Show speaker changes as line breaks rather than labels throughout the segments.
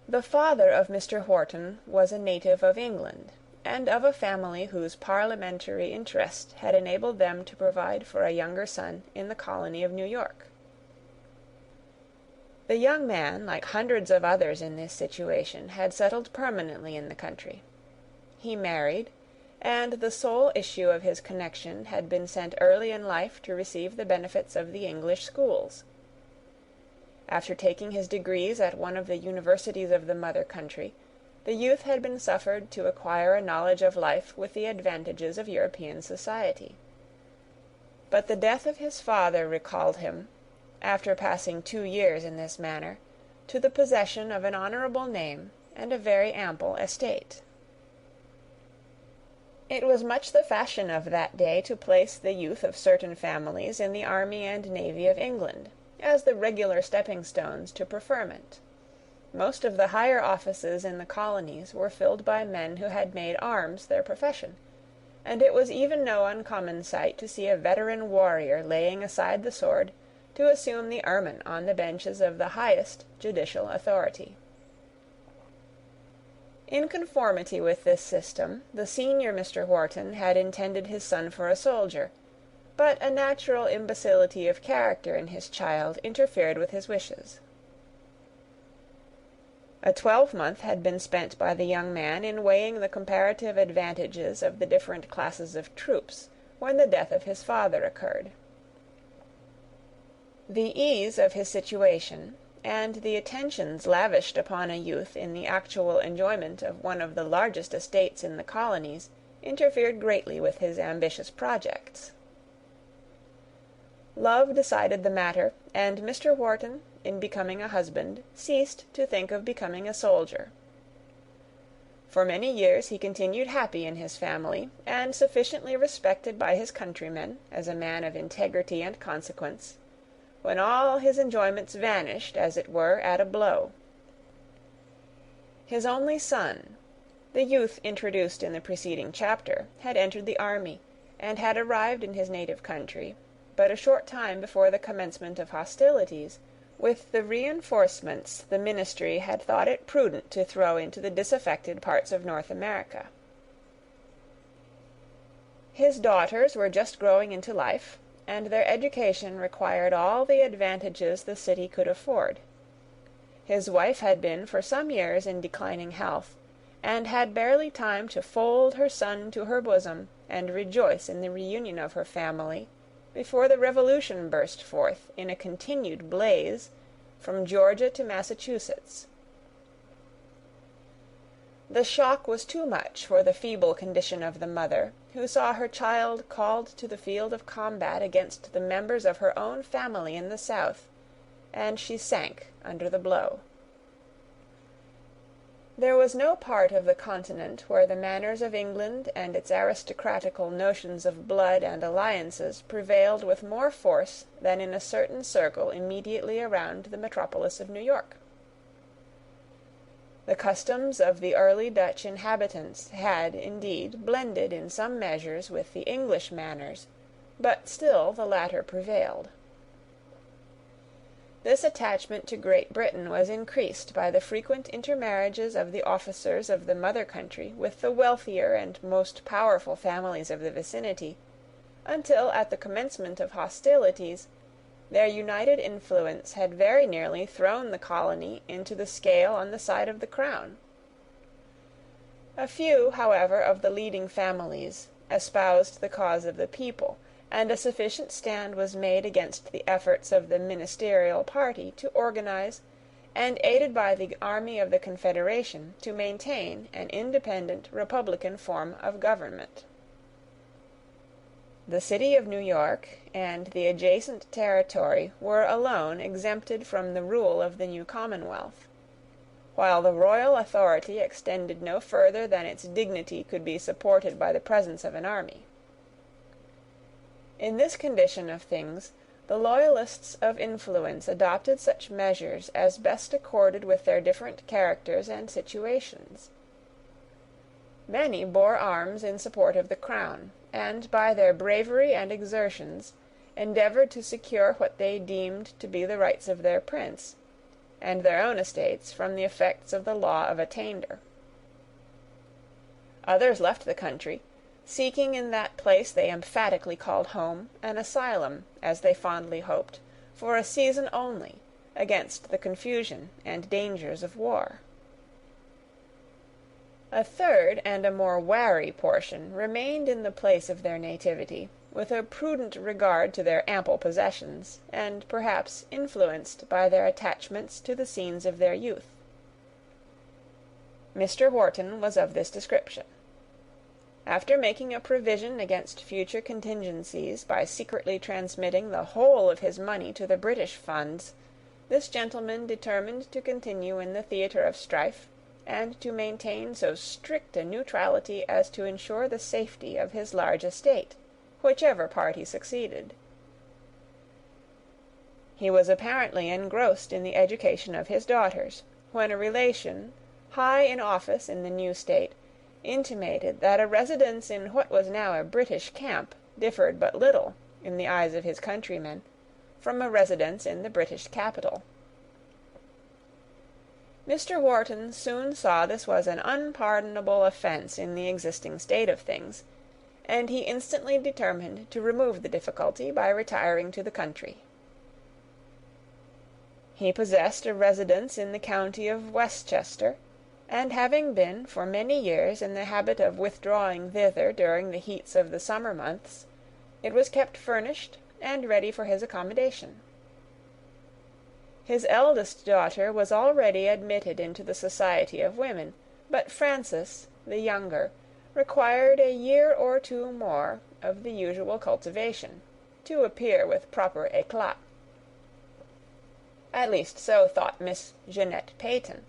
The father of Mr. Wharton was a native of England, and of a family whose parliamentary interest had enabled them to provide for a younger son in the colony of New York. The young man, like hundreds of others in this situation, had settled permanently in the country. He married, and the sole issue of his connection had been sent early in life to receive the benefits of the English schools. After taking his degrees at one of the universities of the mother country, the youth had been suffered to acquire a knowledge of life with the advantages of European society. But the death of his father recalled him, after passing 2 years in this manner, to the possession of an honourable name and a very ample estate. It was much the fashion of that day to place the youth of certain families in the army and navy of England, as the regular stepping-stones to preferment. Most of the higher offices in the colonies were filled by men who had made arms their profession, and it was even no uncommon sight to see a veteran warrior laying aside the sword to assume the ermine on the benches of the highest judicial authority. In conformity with this system, the senior Mr. Wharton had intended his son for a soldier, but a natural imbecility of character in his child interfered with his wishes. A 12-month had been spent by the young man in weighing the comparative advantages of the different classes of troops, when the death of his father occurred. The ease of his situation, and the attentions lavished upon a youth in the actual enjoyment of one of the largest estates in the colonies, interfered greatly with his ambitious projects. Love decided the matter, and Mr. Wharton, in becoming a husband, ceased to think of becoming a soldier. For many years he continued happy in his family, and sufficiently respected by his countrymen as a man of integrity and consequence, when all his enjoyments vanished, as it were, at a blow. His only son, the youth introduced in the preceding chapter, had entered the army, and had arrived in his native country, but a short time before the commencement of hostilities, with the reinforcements the ministry had thought it prudent to throw into the disaffected parts of North America. His daughters were just growing into life, and their education required all the advantages the city could afford. His wife had been for some years in declining health, and had barely time to fold her son to her bosom and rejoice in the reunion of her family, before the Revolution burst forth in a continued blaze from Georgia to Massachusetts. The shock was too much for the feeble condition of the mother, who saw her child called to the field of combat against the members of her own family in the South, and she sank under the blow. There was no part of the continent where the manners of England and its aristocratical notions of blood and alliances prevailed with more force than in a certain circle immediately around the metropolis of New York. The customs of the early Dutch inhabitants had, indeed, blended in some measures with the English manners, but still the latter prevailed. This attachment to Great Britain was increased by the frequent intermarriages of the officers of the mother country with the wealthier and most powerful families of the vicinity, until at the commencement of hostilities their united influence had very nearly thrown the colony into the scale on the side of the crown. A few, however, of the leading families espoused the cause of the people, and a sufficient stand was made against the efforts of the ministerial party to organize, and aided by the army of the Confederation, to maintain an independent republican form of government. The city of New York and the adjacent territory were alone exempted from the rule of the new Commonwealth, while the royal authority extended no further than its dignity could be supported by the presence of an army. In this condition of things, the loyalists of influence adopted such measures as best accorded with their different characters and situations. Many bore arms in support of the crown, and by their bravery and exertions endeavoured to secure what they deemed to be the rights of their prince, and their own estates from the effects of the law of attainder. Others left the country, seeking in that place they emphatically called home an asylum, as they fondly hoped, for a season only, against the confusion and dangers of war. A third and a more wary portion remained in the place of their nativity, with a prudent regard to their ample possessions, and perhaps influenced by their attachments to the scenes of their youth. Mr. Wharton was of this description. After making a provision against future contingencies by secretly transmitting the whole of his money to the British funds, this gentleman determined to continue in the theatre of strife, and to maintain so strict a neutrality as to ensure the safety of his large estate, whichever party succeeded. He was apparently engrossed in the education of his daughters, when a relation, high in office in the new state, intimated that a residence in what was now a British camp differed but little, in the eyes of his countrymen, from a residence in the British capital. Mr. Wharton soon saw this was an unpardonable offence in the existing state of things, and he instantly determined to remove the difficulty by retiring to the country. He possessed a residence in the county of Westchester, and having been for many years in the habit of withdrawing thither during the heats of the summer months, it was kept furnished and ready for his accommodation. His eldest daughter was already admitted into the society of women, but Frances, the younger, required a year or two more of the usual cultivation, to appear with proper éclat. At least so thought Miss Jeanette Peyton,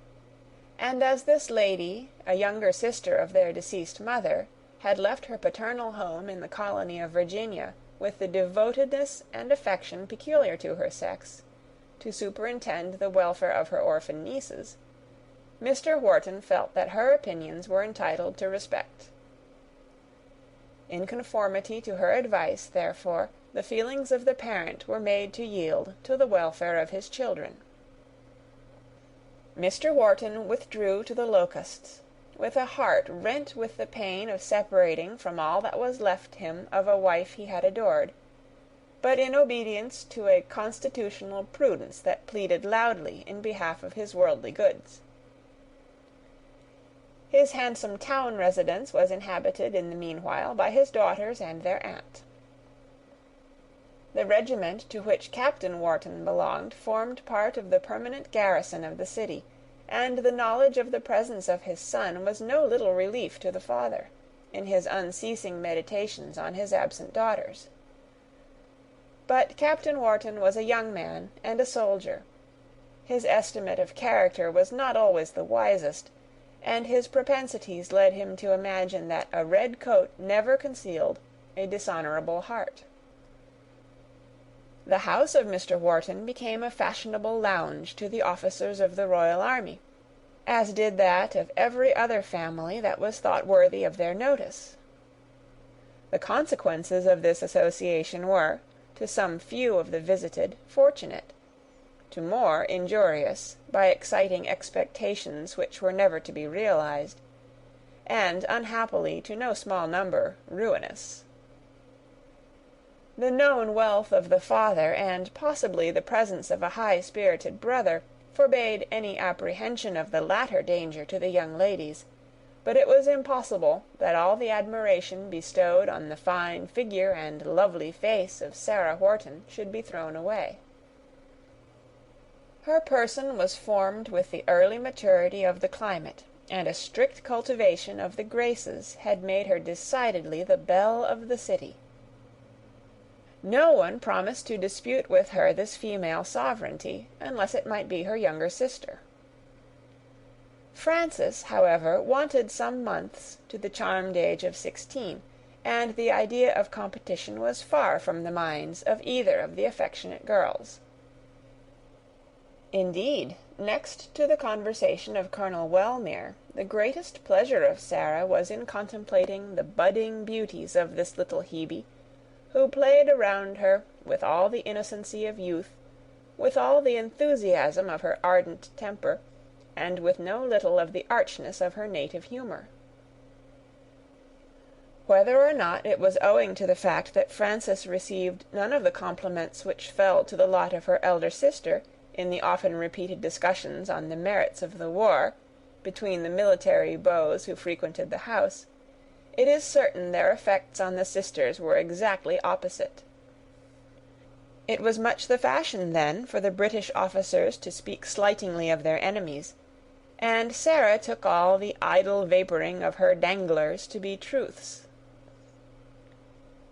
and as this lady, a younger sister of their deceased mother, had left her paternal home in the colony of Virginia with the devotedness and affection peculiar to her sex, to superintend the welfare of her orphan nieces, Mr. Wharton felt that her opinions were entitled to respect. In conformity to her advice, therefore, the feelings of the parent were made to yield to the welfare of his children. Mr. Wharton withdrew to the Locusts, with a heart rent with the pain of separating from all that was left him of a wife he had adored, but in obedience to a constitutional prudence that pleaded loudly in behalf of his worldly goods. His handsome town residence was inhabited in the meanwhile by his daughters and their aunt. The regiment to which Captain Wharton belonged formed part of the permanent garrison of the city, and the knowledge of the presence of his son was no little relief to the father, in his unceasing meditations on his absent daughters. But Captain Wharton was a young man and a soldier. His estimate of character was not always the wisest, and his propensities led him to imagine that a red coat never concealed a dishonourable heart. The house of Mr. Wharton became a fashionable lounge to the officers of the royal army, as did that of every other family that was thought worthy of their notice. The consequences of this association were, to some few of the visited, fortunate; to more, injurious, by exciting expectations which were never to be realized; and, unhappily, to no small number, ruinous. The known wealth of the father, and possibly the presence of a high-spirited brother, forbade any apprehension of the latter danger to the young ladies, but it was impossible that all the admiration bestowed on the fine figure and lovely face of Sarah Wharton should be thrown away. Her person was formed with the early maturity of the climate, and a strict cultivation of the graces had made her decidedly the belle of the city. No one promised to dispute with her this female sovereignty, unless it might be her younger sister. Frances, however, wanted some months to the charmed age of 16, and the idea of competition was far from the minds of either of the affectionate girls. Indeed, next to the conversation of Colonel Wellmere, the greatest pleasure of Sarah was in contemplating the budding beauties of this little Hebe, who played around her with all the innocency of youth, with all the enthusiasm of her ardent temper, and with no little of the archness of her native humour. Whether or not it was owing to the fact that Frances received none of the compliments which fell to the lot of her elder sister in the often repeated discussions on the merits of the war between the military beaux who frequented the house, it is certain their effects on the sisters were exactly opposite. It was much the fashion then for the British officers to speak slightingly of their enemies, and Sarah took all the idle vapouring of her danglers to be truths.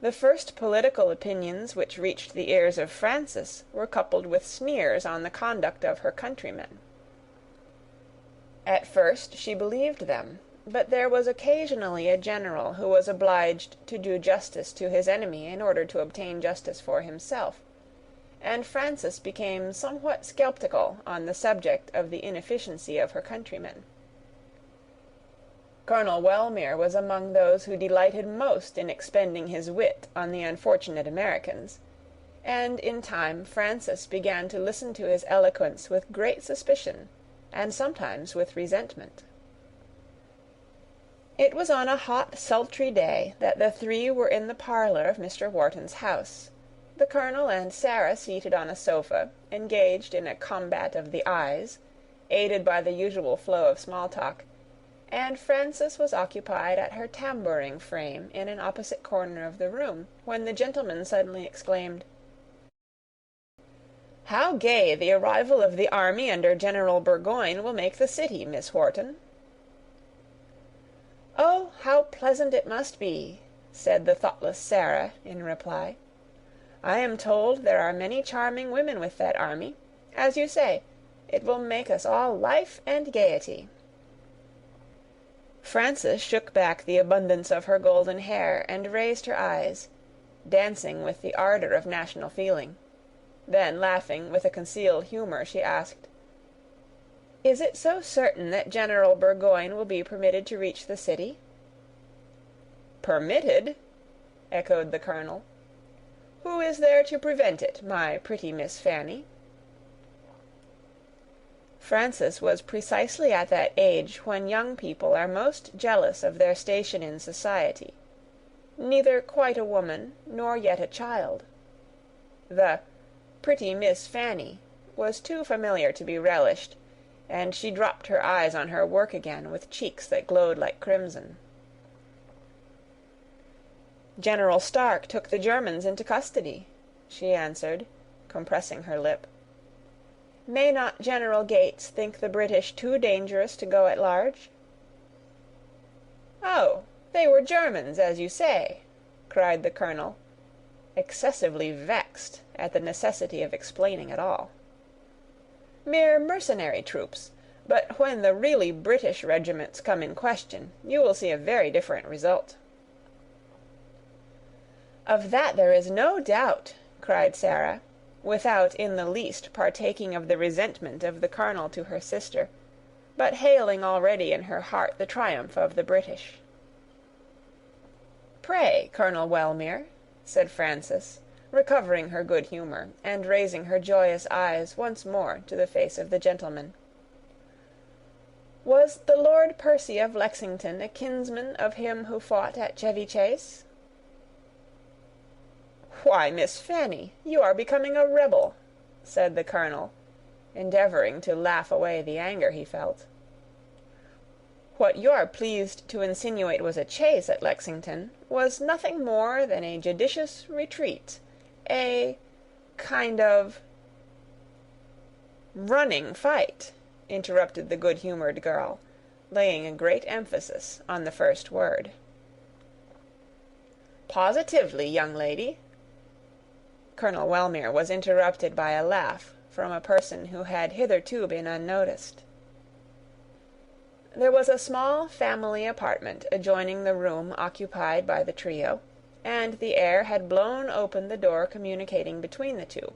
The first political opinions which reached the ears of Frances were coupled with sneers on the conduct of her countrymen. At first she believed them, but there was occasionally a general who was obliged to do justice to his enemy in order to obtain justice for himself, and Frances became somewhat sceptical on the subject of the inefficiency of her countrymen. Colonel Wellmere was among those who delighted most in expending his wit on the unfortunate Americans, and in time Frances began to listen to his eloquence with great suspicion, and sometimes with resentment. It was on a hot, sultry day that the three were in the parlour of Mr. Wharton's house, the Colonel and Sarah seated on a sofa, engaged in a combat of the eyes, aided by the usual flow of small talk, and Frances was occupied at her tambouring frame in an opposite corner of the room, when the gentleman suddenly exclaimed, "How gay the arrival of the army under General Burgoyne will make the city, Miss Wharton!" "Oh, how pleasant it must be!" said the thoughtless Sarah in reply. "I am told there are many charming women with that army. As you say, it will make us all life and gaiety." Frances shook back the abundance of her golden hair, and raised her eyes, dancing with the ardour of national feeling. Then, laughing with a concealed humour, she asked, "Is it so certain that General Burgoyne will be permitted to reach the city?" "Permitted?" echoed the Colonel. "Who is there to prevent it, my pretty Miss Fanny?" Frances was precisely at that age when young people are most jealous of their station in society, neither quite a woman nor yet a child. The "pretty Miss Fanny" was too familiar to be relished, and she dropped her eyes on her work again with cheeks that glowed like crimson. "General Stark took the Germans into custody," she answered, compressing her lip. "May not General Gates think the British too dangerous to go at large?" "Oh, they were Germans, as you say," cried the Colonel, excessively vexed at the necessity of explaining it all. "Mere mercenary troops, but when the really British regiments come in question, you will see a very different result." "Of that there is no doubt," cried Sarah, without in the least partaking of the resentment of the Colonel to her sister, but hailing already in her heart the triumph of the British. "Pray, Colonel Wellmere," said Frances, recovering her good humour, and raising her joyous eyes once more to the face of the gentleman, "was the Lord Percy of Lexington a kinsman of him who fought at Chevy Chase?" "Why, Miss Fanny, you are becoming a rebel," said the Colonel, endeavouring to laugh away the anger he felt. "What you are pleased to insinuate was a chase at Lexington was nothing more than a judicious retreat, a kind of—" "Running fight," interrupted the good-humoured girl, laying a great emphasis on the first word. "Positively, young lady—" Colonel Wellmere was interrupted by a laugh from a person who had hitherto been unnoticed. There was a small family apartment adjoining the room occupied by the trio, and the air had blown open the door communicating between the two.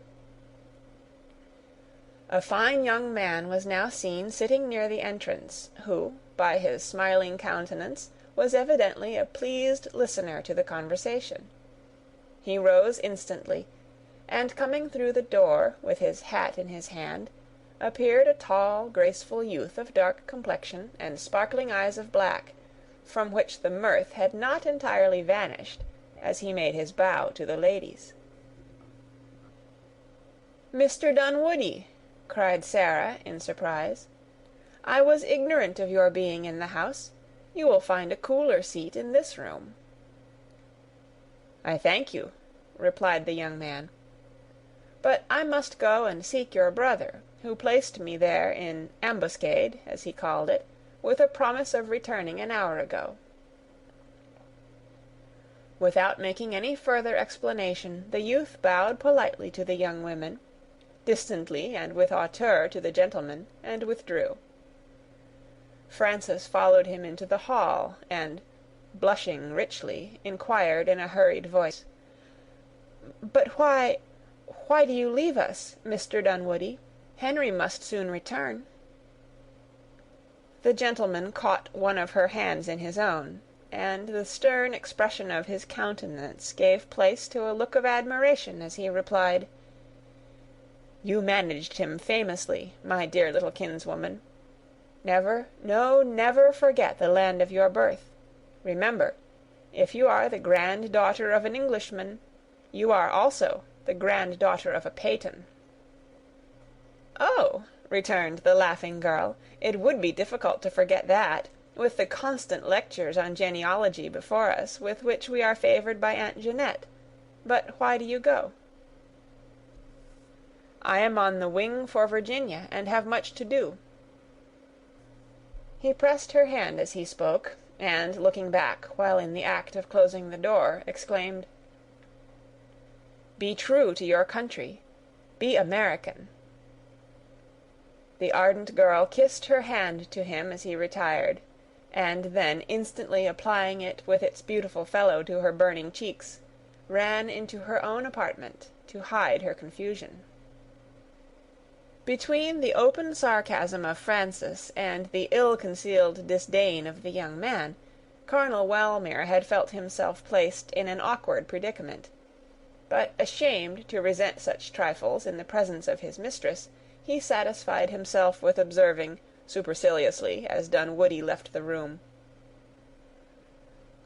A fine young man was now seen sitting near the entrance, who, by his smiling countenance, was evidently a pleased listener to the conversation. He rose instantly, and coming through the door with his hat in his hand, appeared a tall, graceful youth of dark complexion and sparkling eyes of black, from which the mirth had not entirely vanished as he made his bow to the ladies. "Mr. Dunwoodie!" cried Sarah in surprise. "I was ignorant of your being in the house. You will find a cooler seat in this room." "I thank you," replied the young man. "But I must go and seek your brother, who placed me there in ambuscade, as he called it, with a promise of returning an hour ago." Without making any further explanation, the youth bowed politely to the young women, distantly and with hauteur to the gentleman, and withdrew. Frances followed him into the hall, and, blushing richly, inquired in a hurried voice, "But why do you leave us, Mr. Dunwoodie? Henry must soon return." The gentleman caught one of her hands in his own, and the stern expression of his countenance gave place to a look of admiration as he replied, "You managed him famously, my dear little kinswoman. Never forget the land of your birth. Remember, if you are the granddaughter of an Englishman, you are also the granddaughter of a Peyton." "Oh," returned the laughing girl, "it would be difficult to forget that, with the constant lectures on genealogy before us, with which we are favored by Aunt Jeanette. But why do you go?" "I am on the wing for Virginia, and have much to do." He pressed her hand as he spoke, and, looking back while in the act of closing the door, exclaimed, "Be true to your country. Be American." The ardent girl kissed her hand to him as he retired, and then, instantly applying it with its beautiful fellow to her burning cheeks, ran into her own apartment to hide her confusion. Between the open sarcasm of Frances and the ill-concealed disdain of the young man, Colonel Wellmere had felt himself placed in an awkward predicament; but, ashamed to resent such trifles in the presence of his mistress, he satisfied himself with observing, superciliously, as Dunwoodie left the room,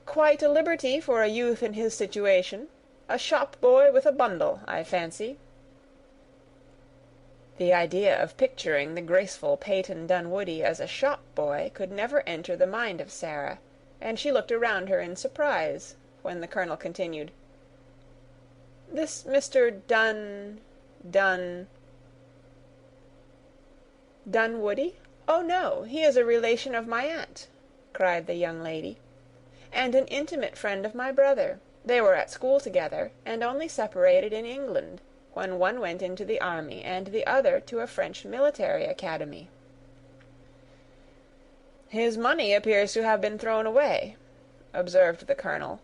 "Quite a liberty for a youth in his situation. A shop-boy with a bundle, I fancy." The idea of picturing the graceful Peyton Dunwoodie as a shop-boy could never enter the mind of Sarah, and she looked around her in surprise, when the colonel continued, "This Mr. Dunwoodie? Oh, no, he is a relation of my aunt," cried the young lady, "and an intimate friend of my brother. They were at school together, and only separated in England, when one went into the army and the other to a French military academy." "His money appears to have been thrown away," observed the colonel,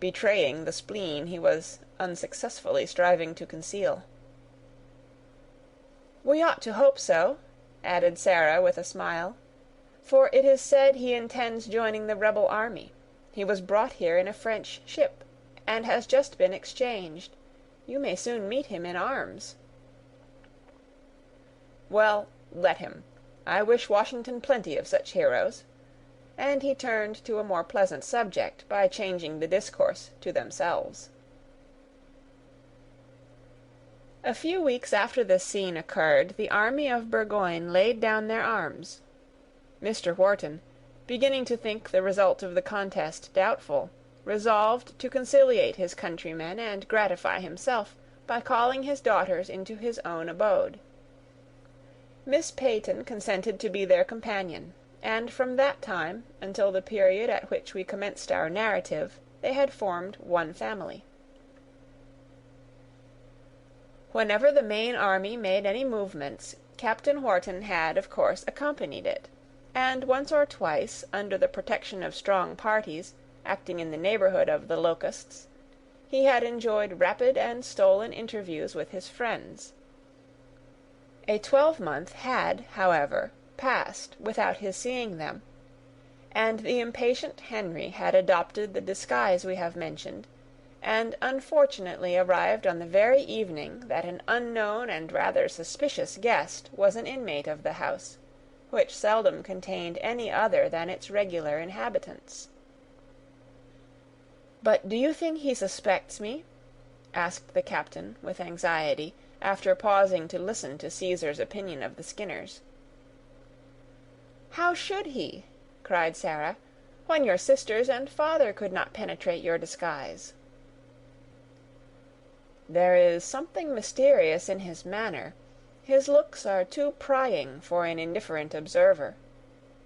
betraying the spleen he was unsuccessfully striving to conceal. "We ought to hope so," added Sarah with a smile, "for it is said he intends joining the rebel army. He was brought here in a French ship, and has just been exchanged. You may soon meet him in arms." "Well, let him. I wish Washington plenty of such heroes." And he turned to a more pleasant subject by changing the discourse to themselves. A few weeks after this scene occurred, the army of Burgoyne laid down their arms. Mr. Wharton, beginning to think the result of the contest doubtful, resolved to conciliate his countrymen and gratify himself by calling his daughters into his own abode. Miss Peyton consented to be their companion, and from that time until the period at which we commenced our narrative, they had formed one family. Whenever the main army made any movements, Captain Wharton had, of course, accompanied it, and once or twice, under the protection of strong parties, acting in the neighborhood of the Locusts, he had enjoyed rapid and stolen interviews with his friends. A 12-month had, however, passed without his seeing them, and the impatient Henry had adopted the disguise we have mentioned, and unfortunately arrived on the very evening that an unknown and rather suspicious guest was an inmate of the house, which seldom contained any other than its regular inhabitants. "But do you think he suspects me?" asked the captain, with anxiety, after pausing to listen to Caesar's opinion of the Skinners. "How should he?" cried Sarah, "when your sisters and father could not penetrate your disguise?" "There is something mysterious in his manner. His looks are too prying for an indifferent observer,"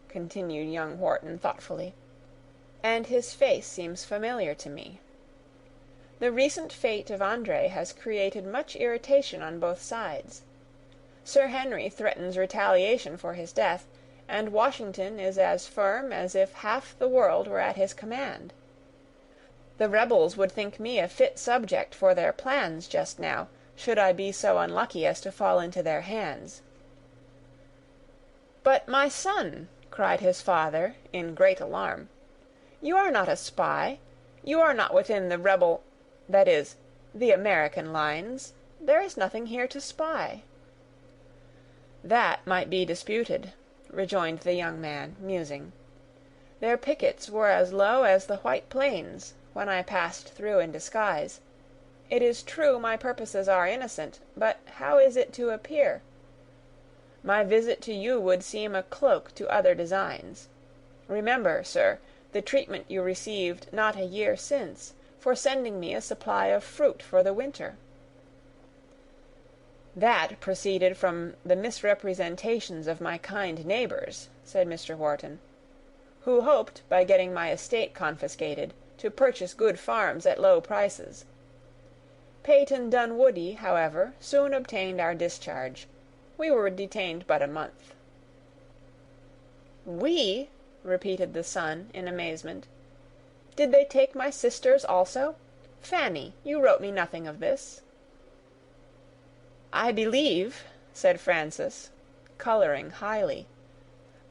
continued young Wharton thoughtfully, "and his face seems familiar to me. The recent fate of Andre has created much irritation on both sides. Sir Henry threatens retaliation for his death, and Washington is as firm as if half the world were at his command. The rebels would think me a fit subject for their plans just now, should I be so unlucky as to fall into their hands." "But, my son," cried his father, in great alarm, "you are not a spy. You are not within the that is, the American lines. There is nothing here to spy." "That might be disputed," rejoined the young man, musing. "Their pickets were as low as the White Plains when I passed through in disguise. It is true my purposes are innocent, but how is it to appear? My visit to you would seem a cloak to other designs. Remember, sir, the treatment you received not a year since, for sending me a supply of fruit for the winter." "That proceeded from the misrepresentations of my kind neighbours," said Mr. Wharton, "who hoped, by getting my estate confiscated, to purchase good farms at low prices. Peyton Dunwoodie, however, soon obtained our discharge. We were detained but a month." "We?" repeated the son, in amazement. "Did they take my sisters also? Fanny, you wrote me nothing of this." "I believe," said Frances, colouring highly,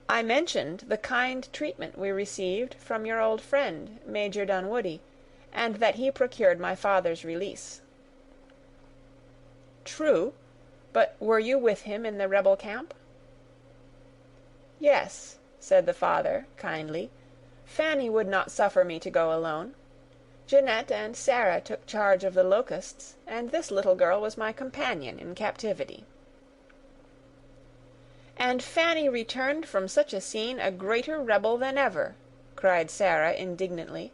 "I mentioned the kind treatment we received from your old friend, Major Dunwoodie, and that he procured my father's release." "True; but were you with him in the rebel camp?" "Yes," said the father, kindly. "Fanny would not suffer me to go alone. Jeanette and Sarah took charge of the Locusts, and this little girl was my companion in captivity." "And Fanny returned from such a scene a greater rebel than ever," cried Sarah indignantly.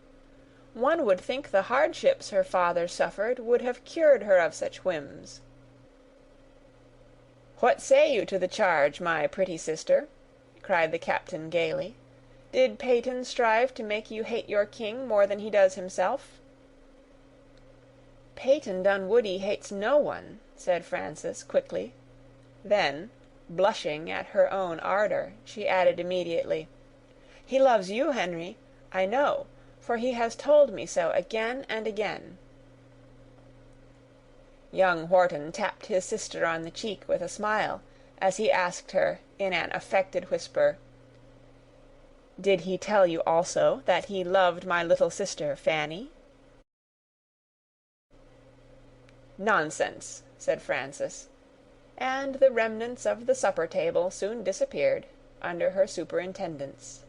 "One would think the hardships her father suffered would have cured her of such whims." "What say you to the charge, my pretty sister?" cried the captain gaily. "Did Peyton strive to make you hate your king more than he does himself?" "Peyton Dunwoodie hates no one," said Frances quickly. Then, blushing at her own ardour, she added immediately, "He loves you, Henry, I know, for he has told me so again and again." Young Wharton tapped his sister on the cheek with a smile, as he asked her, in an affected whisper, "Did he tell you also that he loved my little sister Fanny?" "Nonsense," said Frances, and the remnants of the supper-table soon disappeared under her superintendence.